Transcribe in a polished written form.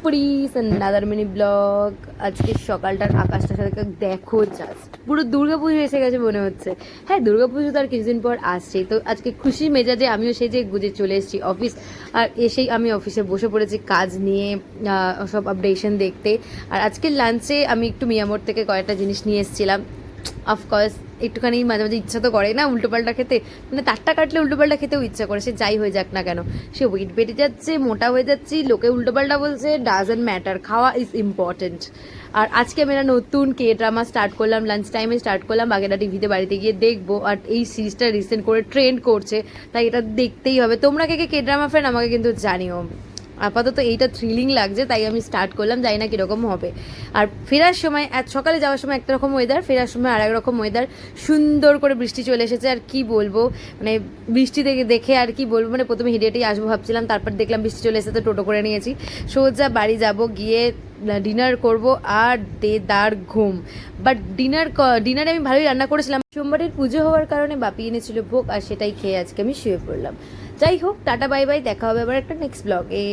Fridge another mini blog. আজকে সকালটার আকাশটার সাথে দেখো, জাস্ট পুরো দুর্গাপুজো এসে গেছে মনে হচ্ছে। হ্যাঁ, দুর্গাপুজো তো আর কিছুদিন পর আসছেই, তো আজকে খুশি মেজাজে আমিও সেই যে গুজে চলে এসেছি অফিস। আর এসেই আমি অফিসে বসে পড়েছি কাজ নিয়ে, সব আপডেশন দেখতে। আর আজকে লাঞ্চে আমি একটু মিয়ামোর থেকে কয়েকটা জিনিস নিয়ে এসেছিলাম। অফকোর্স একটুখানি মাঝে মাঝে ইচ্ছা তো করে না উল্টোপাল্টা খেতে, মানে তারটা কাটলে উল্টোপাল্টা খেতেও ইচ্ছা করে, সে যাই হয়ে যাক না কেন। সে ওয়েট বেড়ে যাচ্ছে, মোটা হয়ে যাচ্ছি, লোকে উল্টোপাল্টা বলছে, ডাজন্ট ম্যাটার, খাওয়া ইজ ইম্পর্টেন্ট। আর আজকে আমি একটা নতুন কে ড্রামা স্টার্ট করলাম, লাঞ্চ টাইমে স্টার্ট করলাম, বাকিটা টিভিতে বাড়িতে গিয়ে দেখবো। আর এই সিরিজটা রিসেন্ট করে ট্রেন্ড করছে, তাই এটা দেখতেই হবে। তোমরা কে কে ড্রামা ফ্যান আমাকে কিন্তু জানিও। আপাতত এইটা থ্রিলিং লাগছে, তাই আমি স্টার্ট করলাম, জানি না কীরকম হবে। আর ফেরার সময়, সকালে যাওয়ার সময় একটা রকম ওয়েদার, ফেরার সময় আর এক রকম ওয়েদার। সুন্দর করে বৃষ্টি চলে এসেছে, আর কি বলবো, মানে বৃষ্টি দেখে আর কি বলবো, মানে প্রথমে হেঁটে হেঁটেই আসবো ভাবছিলাম, তারপর দেখলাম বৃষ্টি চলে এসেছে, তো টোটো করে নিয়েছি। সোজা বাড়ি যাব, গিয়ে ডিনার করব আর দেদার ঘুম। বাট ডিনারে আমি ভালোই রান্না করেছিলাম। সোমবারের পুজো হওয়ার কারণে বাপি এনেছিল ভোগ, আর সেটাই খেয়ে আজকে আমি শুয়ে পড়লাম। যাই হোক, টাটা বাই বাই, দেখা হবে আবার একটা নেক্সট ব্লগে।